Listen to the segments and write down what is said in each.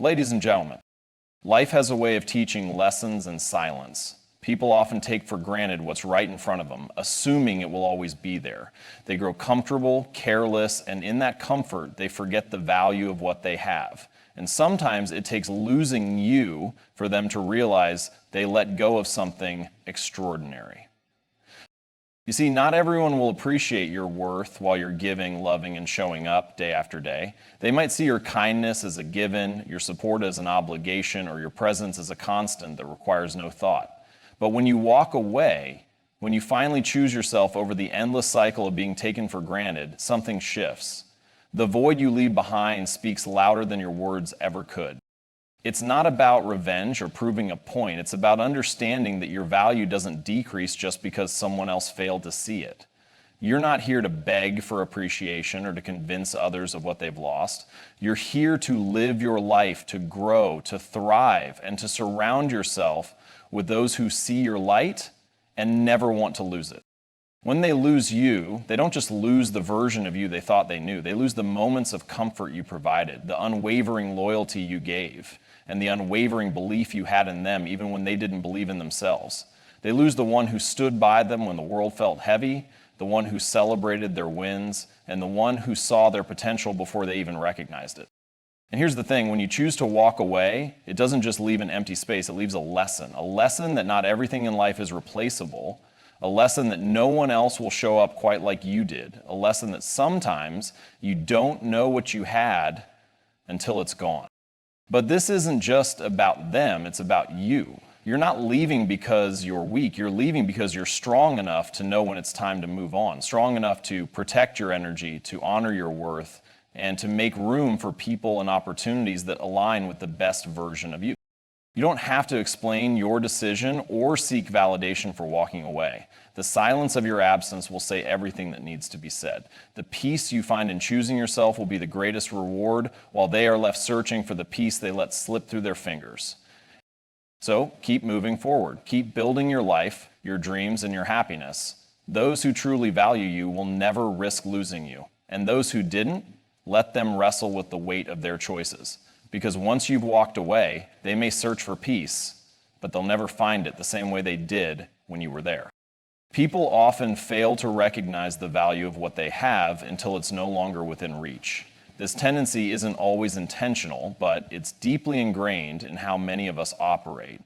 Ladies and gentlemen, life has a way of teaching lessons in silence. People often take for granted what's right in front of them, assuming it will always be there. They grow comfortable, careless, and in that comfort, they forget the value of what they have. And sometimes it takes losing you for them to realize they let go of something extraordinary. You see, not everyone will appreciate your worth while you're giving, loving, and showing up day after day. They might see your kindness as a given, your support as an obligation, or your presence as a constant that requires no thought. But when you walk away, when you finally choose yourself over the endless cycle of being taken for granted, something shifts. The void you leave behind speaks louder than your words ever could. It's not about revenge or proving a point. It's about understanding that your value doesn't decrease just because someone else failed to see it. You're not here to beg for appreciation or to convince others of what they've lost. You're here to live your life, to grow, to thrive, and to surround yourself with those who see your light and never want to lose it. When they lose you, they don't just lose the version of you they thought they knew. They lose the moments of comfort you provided, the unwavering loyalty you gave, and the unwavering belief you had in them even when they didn't believe in themselves. They lose the one who stood by them when the world felt heavy, the one who celebrated their wins, and the one who saw their potential before they even recognized it. And here's the thing, when you choose to walk away, it doesn't just leave an empty space, it leaves a lesson that not everything in life is replaceable, a lesson that no one else will show up quite like you did, a lesson that sometimes you don't know what you had until it's gone. But this isn't just about them, it's about you. You're not leaving because you're weak, you're leaving because you're strong enough to know when it's time to move on, strong enough to protect your energy, to honor your worth, and to make room for people and opportunities that align with the best version of you. You don't have to explain your decision or seek validation for walking away. The silence of your absence will say everything that needs to be said. The peace you find in choosing yourself will be the greatest reward, while they are left searching for the peace they let slip through their fingers. So keep moving forward. Keep building your life, your dreams, and your happiness. Those who truly value you will never risk losing you. And those who didn't, let them wrestle with the weight of their choices. Because once you've walked away, they may search for peace, but they'll never find it the same way they did when you were there. People often fail to recognize the value of what they have until it's no longer within reach. This tendency isn't always intentional, but it's deeply ingrained in how many of us operate.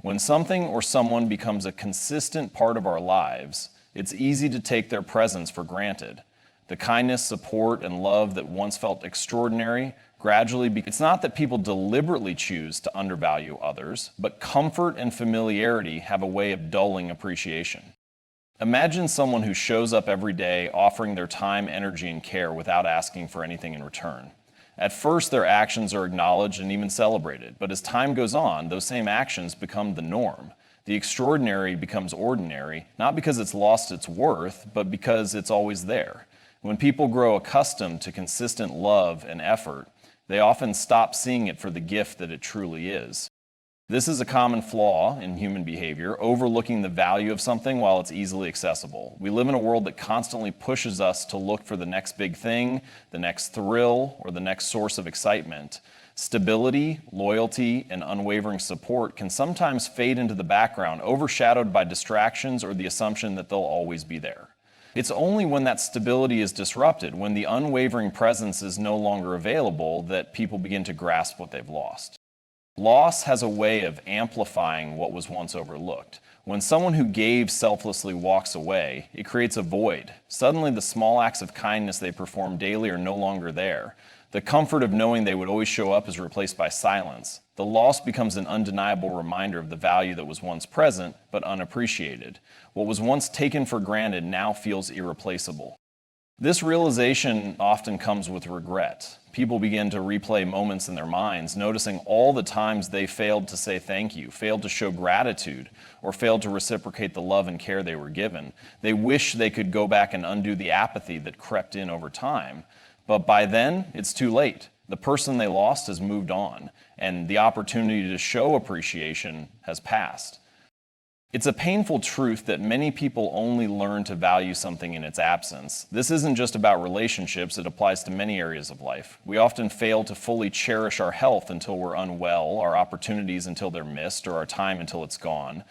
When something or someone becomes a consistent part of our lives, it's easy to take their presence for granted. The kindness, support, and love that once felt extraordinary gradually it's not that people deliberately choose to undervalue others, but comfort and familiarity have a way of dulling appreciation. Imagine someone who shows up every day offering their time, energy, and care without asking for anything in return. At first, their actions are acknowledged and even celebrated, but as time goes on, those same actions become the norm. The extraordinary becomes ordinary, not because it's lost its worth, but because it's always there. When people grow accustomed to consistent love and effort, they often stop seeing it for the gift that it truly is. This is a common flaw in human behavior, overlooking the value of something while it's easily accessible. We live in a world that constantly pushes us to look for the next big thing, the next thrill, or the next source of excitement. Stability, loyalty, and unwavering support can sometimes fade into the background, overshadowed by distractions or the assumption that they'll always be there. It's only when that stability is disrupted, when the unwavering presence is no longer available, that people begin to grasp what they've lost. Loss has a way of amplifying what was once overlooked. When someone who gave selflessly walks away, it creates a void. Suddenly, the small acts of kindness they perform daily are no longer there. The comfort of knowing they would always show up is replaced by silence. The loss becomes an undeniable reminder of the value that was once present, but unappreciated. What was once taken for granted now feels irreplaceable. This realization often comes with regret. People begin to replay moments in their minds, noticing all the times they failed to say thank you, failed to show gratitude, or failed to reciprocate the love and care they were given. They wish they could go back and undo the apathy that crept in over time. But by then, it's too late. The person they lost has moved on, and the opportunity to show appreciation has passed. It's a painful truth that many people only learn to value something in its absence. This isn't just about relationships, it applies to many areas of life. We often fail to fully cherish our health until we're unwell, our opportunities until they're missed, or our time until it's gone.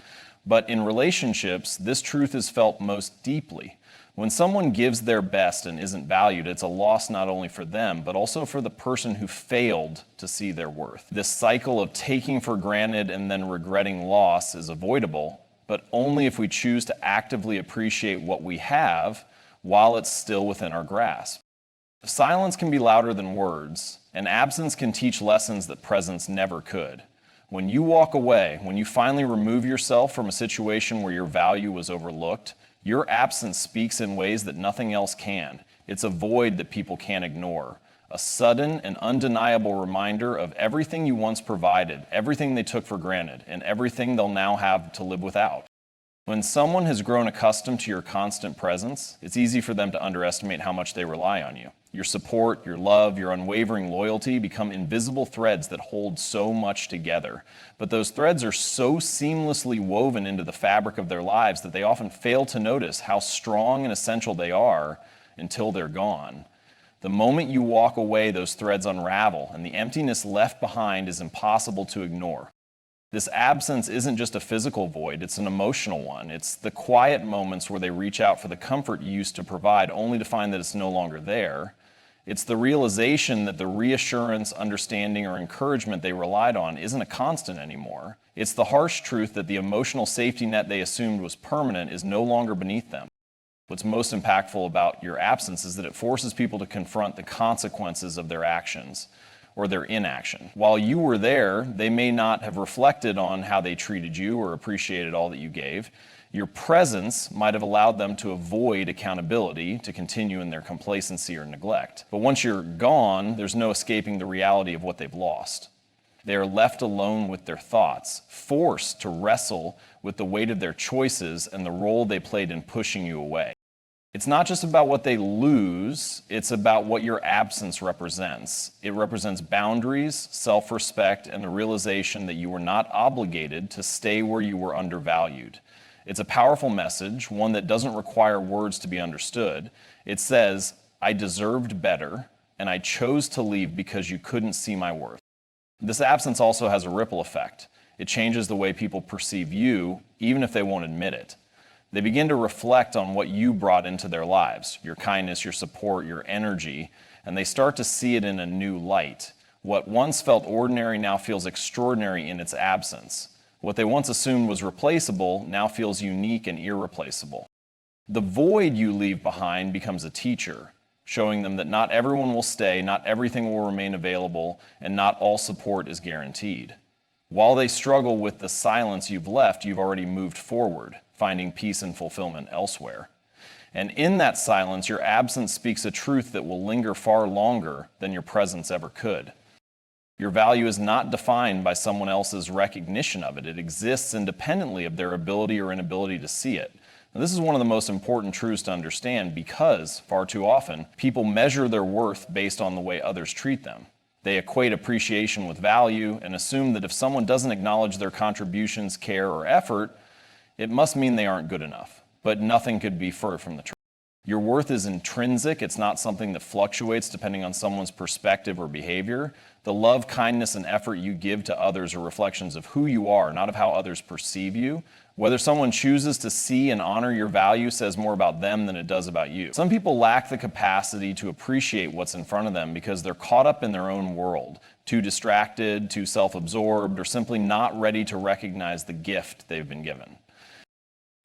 But in relationships, this truth is felt most deeply. When someone gives their best and isn't valued, it's a loss not only for them, but also for the person who failed to see their worth. This cycle of taking for granted and then regretting loss is avoidable, but only if we choose to actively appreciate what we have while it's still within our grasp. Silence can be louder than words, and absence can teach lessons that presence never could. When you walk away, when you finally remove yourself from a situation where your value was overlooked, your absence speaks in ways that nothing else can. It's a void that people can't ignore. A sudden and undeniable reminder of everything you once provided, everything they took for granted, and everything they'll now have to live without. When someone has grown accustomed to your constant presence, it's easy for them to underestimate how much they rely on you. Your support, your love, your unwavering loyalty become invisible threads that hold so much together. But those threads are so seamlessly woven into the fabric of their lives that they often fail to notice how strong and essential they are until they're gone. The moment you walk away, those threads unravel, and the emptiness left behind is impossible to ignore. This absence isn't just a physical void, it's an emotional one. It's the quiet moments where they reach out for the comfort you used to provide, only to find that it's no longer there. It's the realization that the reassurance, understanding, or encouragement they relied on isn't a constant anymore. It's the harsh truth that the emotional safety net they assumed was permanent is no longer beneath them. What's most impactful about your absence is that it forces people to confront the consequences of their actions or their inaction. While you were there, they may not have reflected on how they treated you or appreciated all that you gave. Your presence might have allowed them to avoid accountability, to continue in their complacency or neglect. But once you're gone, there's no escaping the reality of what they've lost. They are left alone with their thoughts, forced to wrestle with the weight of their choices and the role they played in pushing you away. It's not just about what they lose, it's about what your absence represents. It represents boundaries, self-respect, and the realization that you were not obligated to stay where you were undervalued. It's a powerful message, one that doesn't require words to be understood. It says, I deserved better, and I chose to leave because you couldn't see my worth. This absence also has a ripple effect. It changes the way people perceive you, even if they won't admit it. They begin to reflect on what you brought into their lives, your kindness, your support, your energy, and they start to see it in a new light. What once felt ordinary now feels extraordinary in its absence. What they once assumed was replaceable now feels unique and irreplaceable. The void you leave behind becomes a teacher, showing them that not everyone will stay, not everything will remain available, and not all support is guaranteed. While they struggle with the silence you've left, you've already moved forward, finding peace and fulfillment elsewhere. And in that silence, your absence speaks a truth that will linger far longer than your presence ever could. Your value is not defined by someone else's recognition of it. It exists independently of their ability or inability to see it. Now, this is one of the most important truths to understand because, far too often, people measure their worth based on the way others treat them. They equate appreciation with value and assume that if someone doesn't acknowledge their contributions, care, or effort, it must mean they aren't good enough. But nothing could be further from the truth. Your worth is intrinsic. It's not something that fluctuates depending on someone's perspective or behavior. The love, kindness, and effort you give to others are reflections of who you are, not of how others perceive you. Whether someone chooses to see and honor your value says more about them than it does about you. Some people lack the capacity to appreciate what's in front of them because they're caught up in their own world, too distracted, too self-absorbed, or simply not ready to recognize the gift they've been given.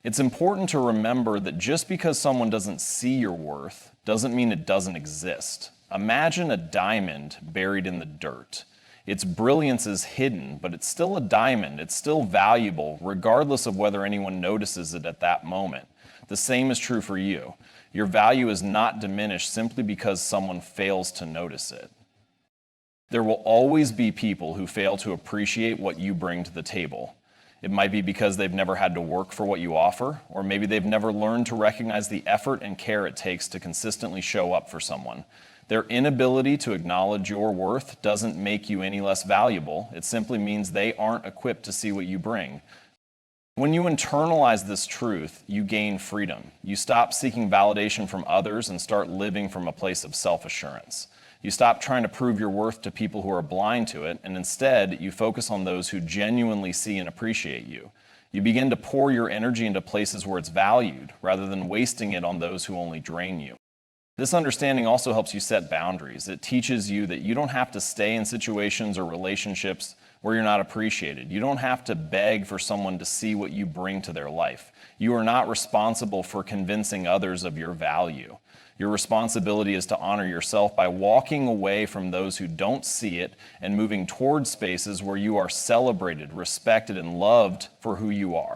It's important to remember that just because someone doesn't see your worth doesn't mean it doesn't exist. Imagine a diamond buried in the dirt. Its brilliance is hidden, but it's still a diamond. It's still valuable, regardless of whether anyone notices it at that moment. The same is true for you. Your value is not diminished simply because someone fails to notice it. There will always be people who fail to appreciate what you bring to the table. It might be because they've never had to work for what you offer, or maybe they've never learned to recognize the effort and care it takes to consistently show up for someone. Their inability to acknowledge your worth doesn't make you any less valuable. It simply means they aren't equipped to see what you bring. When you internalize this truth, you gain freedom. You stop seeking validation from others and start living from a place of self-assurance. You stop trying to prove your worth to people who are blind to it, and instead, you focus on those who genuinely see and appreciate you. You begin to pour your energy into places where it's valued, rather than wasting it on those who only drain you. This understanding also helps you set boundaries. It teaches you that you don't have to stay in situations or relationships where you're not appreciated. You don't have to beg for someone to see what you bring to their life. You are not responsible for convincing others of your value. Your responsibility is to honor yourself by walking away from those who don't see it and moving towards spaces where you are celebrated, respected, and loved for who you are.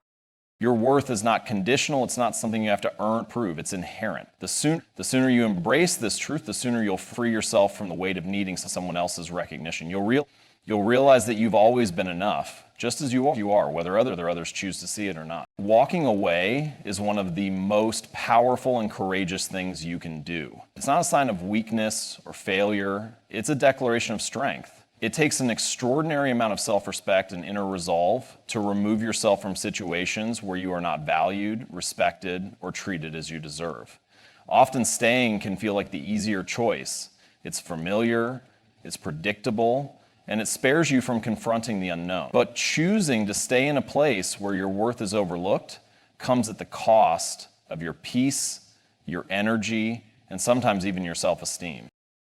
Your worth is not conditional. It's not something you have to earn, prove. It's inherent. The sooner you embrace this truth, the sooner you'll free yourself from the weight of needing someone else's recognition. You'll realize that you've always been enough, just as you are, whether others choose to see it or not. Walking away is one of the most powerful and courageous things you can do. It's not a sign of weakness or failure. It's a declaration of strength. It takes an extraordinary amount of self-respect and inner resolve to remove yourself from situations where you are not valued, respected, or treated as you deserve. Often staying can feel like the easier choice. It's familiar, it's predictable, and it spares you from confronting the unknown. But choosing to stay in a place where your worth is overlooked comes at the cost of your peace, your energy, and sometimes even your self-esteem.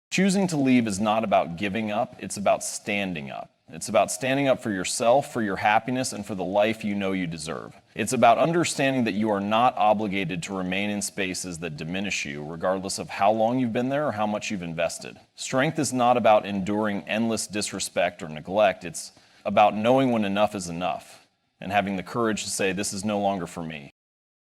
Choosing to leave is not about giving up, it's about standing up. It's about standing up for yourself, for your happiness, and for the life you know you deserve. It's about understanding that you are not obligated to remain in spaces that diminish you, regardless of how long you've been there or how much you've invested. Strength is not about enduring endless disrespect or neglect. It's about knowing when enough is enough and having the courage to say, this is no longer for me.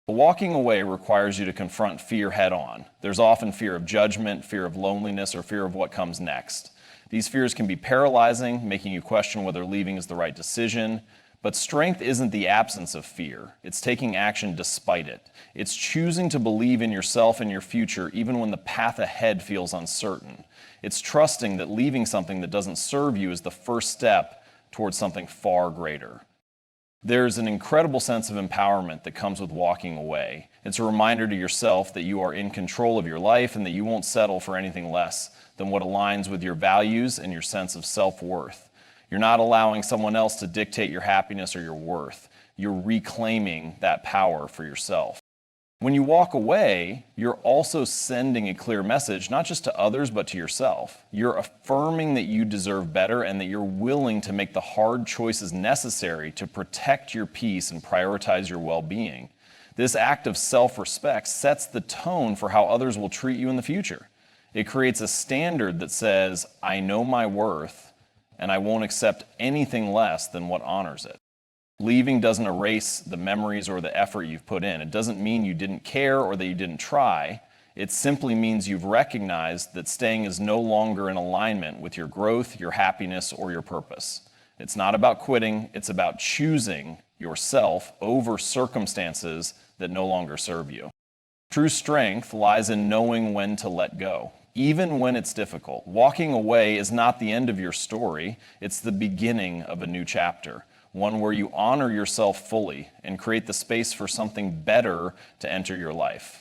Walking away requires you to confront fear head on. There's often fear of judgment, fear of loneliness, or fear of what comes next. These fears can be paralyzing, making you question whether leaving is the right decision. But strength isn't the absence of fear. It's taking action despite it. It's choosing to believe in yourself and your future even when the path ahead feels uncertain. It's trusting that leaving something that doesn't serve you is the first step towards something far greater. There's an incredible sense of empowerment that comes with walking away. It's a reminder to yourself that you are in control of your life and that you won't settle for anything less than what aligns with your values and your sense of self-worth. You're not allowing someone else to dictate your happiness or your worth. You're reclaiming that power for yourself. When you walk away, you're also sending a clear message, not just to others, but to yourself. You're affirming that you deserve better and that you're willing to make the hard choices necessary to protect your peace and prioritize your well-being. This act of self-respect sets the tone for how others will treat you in the future. It creates a standard that says, I know my worth, and I won't accept anything less than what honors it. Leaving doesn't erase the memories or the effort you've put in. It doesn't mean you didn't care or that you didn't try. It simply means you've recognized that staying is no longer in alignment with your growth, your happiness, or your purpose. It's not about quitting. It's about choosing yourself over circumstances that no longer serve you. True strength lies in knowing when to let go, even when it's difficult. Walking away is not the end of your story. It's the beginning of a new chapter. One where you honor yourself fully and create the space for something better to enter your life.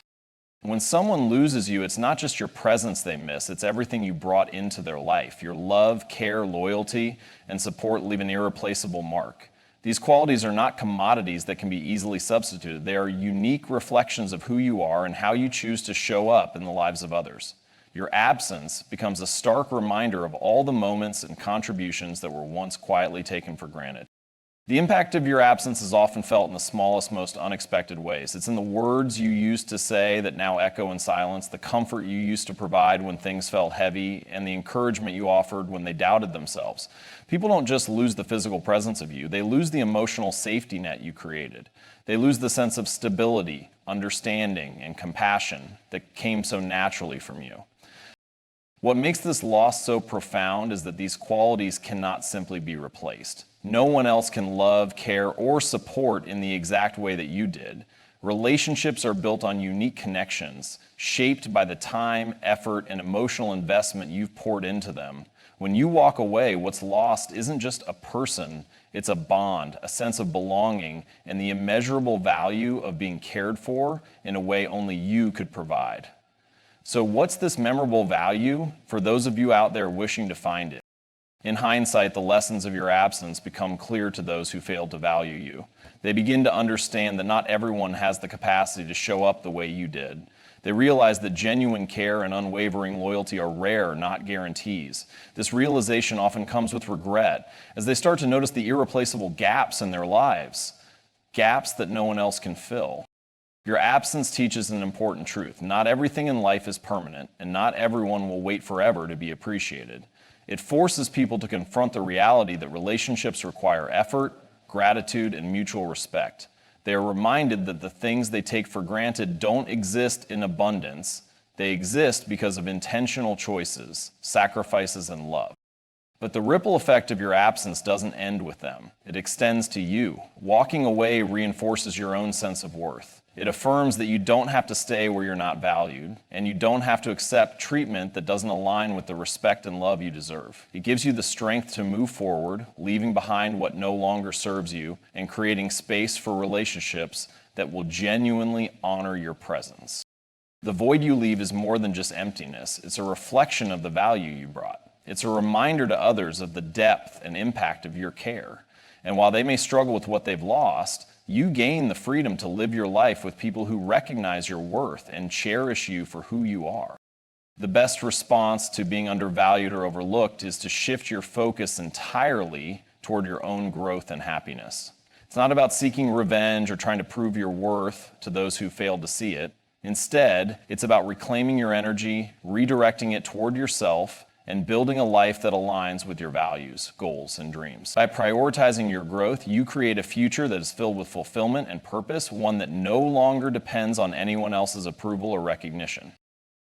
When someone loses you, it's not just your presence they miss, it's everything you brought into their life. Your love, care, loyalty, and support leave an irreplaceable mark. These qualities are not commodities that can be easily substituted. They are unique reflections of who you are and how you choose to show up in the lives of others. Your absence becomes a stark reminder of all the moments and contributions that were once quietly taken for granted. The impact of your absence is often felt in the smallest, most unexpected ways. It's in the words you used to say that now echo in silence, the comfort you used to provide when things felt heavy, and the encouragement you offered when they doubted themselves. People don't just lose the physical presence of you, they lose the emotional safety net you created. They lose the sense of stability, understanding, and compassion that came so naturally from you. What makes this loss so profound is that these qualities cannot simply be replaced. No one else can love, care, or support in the exact way that you did. Relationships are built on unique connections, shaped by the time, effort, and emotional investment you've poured into them. When you walk away, what's lost isn't just a person, it's a bond, a sense of belonging, and the immeasurable value of being cared for in a way only you could provide. So what's this memorable value for those of you out there wishing to find it? In hindsight, the lessons of your absence become clear to those who failed to value you. They begin to understand that not everyone has the capacity to show up the way you did. They realize that genuine care and unwavering loyalty are rare, not guarantees. This realization often comes with regret, as they start to notice the irreplaceable gaps in their lives, gaps that no one else can fill. Your absence teaches an important truth. Not everything in life is permanent, and not everyone will wait forever to be appreciated. It forces people to confront the reality that relationships require effort, gratitude, and mutual respect. They are reminded that the things they take for granted don't exist in abundance. They exist because of intentional choices, sacrifices, and love. But the ripple effect of your absence doesn't end with them. It extends to you. Walking away reinforces your own sense of worth. It affirms that you don't have to stay where you're not valued, and you don't have to accept treatment that doesn't align with the respect and love you deserve. It gives you the strength to move forward, leaving behind what no longer serves you, and creating space for relationships that will genuinely honor your presence. The void you leave is more than just emptiness. It's a reflection of the value you brought. It's a reminder to others of the depth and impact of your care. And while they may struggle with what they've lost, you gain the freedom to live your life with people who recognize your worth and cherish you for who you are. The best response to being undervalued or overlooked is to shift your focus entirely toward your own growth and happiness. It's not about seeking revenge or trying to prove your worth to those who failed to see it. Instead, it's about reclaiming your energy, redirecting it toward yourself, and building a life that aligns with your values, goals, and dreams. By prioritizing your growth, you create a future that is filled with fulfillment and purpose, one that no longer depends on anyone else's approval or recognition.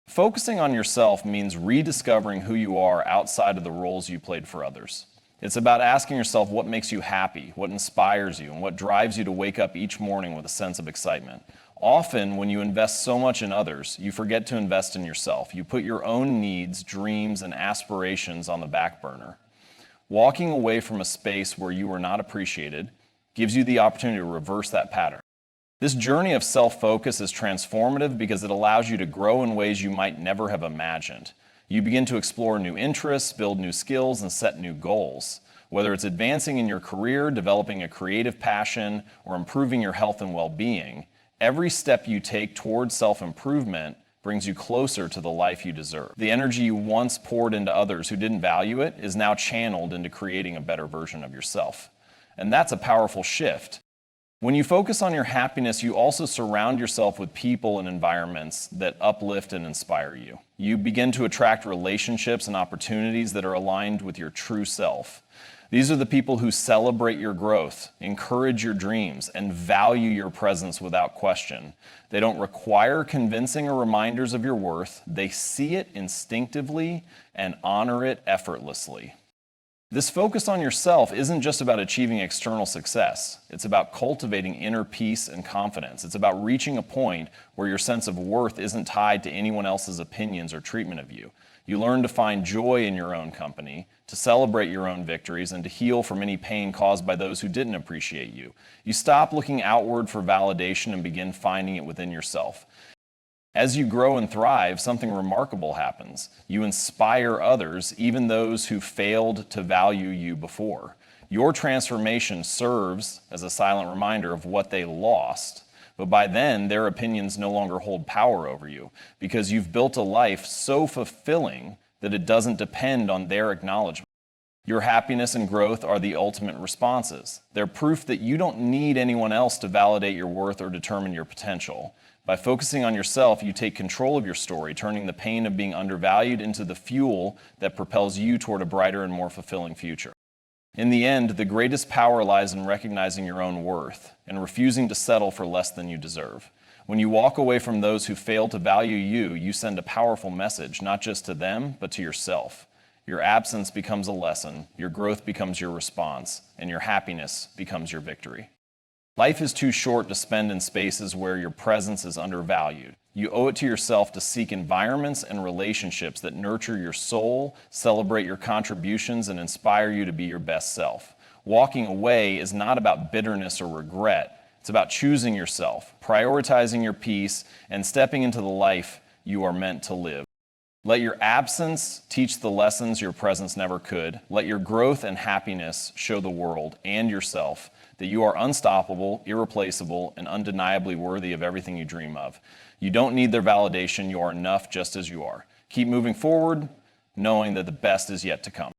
Focusing on yourself means rediscovering who you are outside of the roles you played for others. It's about asking yourself what makes you happy, what inspires you, and what drives you to wake up each morning with a sense of excitement. Often, when you invest so much in others, you forget to invest in yourself. You put your own needs, dreams, and aspirations on the back burner. Walking away from a space where you are not appreciated gives you the opportunity to reverse that pattern. This journey of self-focus is transformative because it allows you to grow in ways you might never have imagined. You begin to explore new interests, build new skills, and set new goals. Whether it's advancing in your career, developing a creative passion, or improving your health and well-being, every step you take towards self-improvement brings you closer to the life you deserve. The energy you once poured into others who didn't value it is now channeled into creating a better version of yourself. And that's a powerful shift. When you focus on your happiness, you also surround yourself with people and environments that uplift and inspire you. You begin to attract relationships and opportunities that are aligned with your true self. These are the people who celebrate your growth, encourage your dreams, and value your presence without question. They don't require convincing or reminders of your worth. They see it instinctively and honor it effortlessly. This focus on yourself isn't just about achieving external success. It's about cultivating inner peace and confidence. It's about reaching a point where your sense of worth isn't tied to anyone else's opinions or treatment of you. You learn to find joy in your own company, to celebrate your own victories, and to heal from any pain caused by those who didn't appreciate you. You stop looking outward for validation and begin finding it within yourself. As you grow and thrive, something remarkable happens. You inspire others, even those who failed to value you before. Your transformation serves as a silent reminder of what they lost. But by then, their opinions no longer hold power over you because you've built a life so fulfilling that it doesn't depend on their acknowledgement. Your happiness and growth are the ultimate responses. They're proof that you don't need anyone else to validate your worth or determine your potential. By focusing on yourself, you take control of your story, turning the pain of being undervalued into the fuel that propels you toward a brighter and more fulfilling future. In the end, the greatest power lies in recognizing your own worth and refusing to settle for less than you deserve. When you walk away from those who fail to value you, you send a powerful message, not just to them, but to yourself. Your absence becomes a lesson, your growth becomes your response, and your happiness becomes your victory. Life is too short to spend in spaces where your presence is undervalued. You owe it to yourself to seek environments and relationships that nurture your soul, celebrate your contributions, and inspire you to be your best self. Walking away is not about bitterness or regret. It's about choosing yourself, prioritizing your peace, and stepping into the life you are meant to live. Let your absence teach the lessons your presence never could. Let your growth and happiness show the world and yourself that you are unstoppable, irreplaceable, and undeniably worthy of everything you dream of. You don't need their validation. You are enough just as you are. Keep moving forward, knowing that the best is yet to come.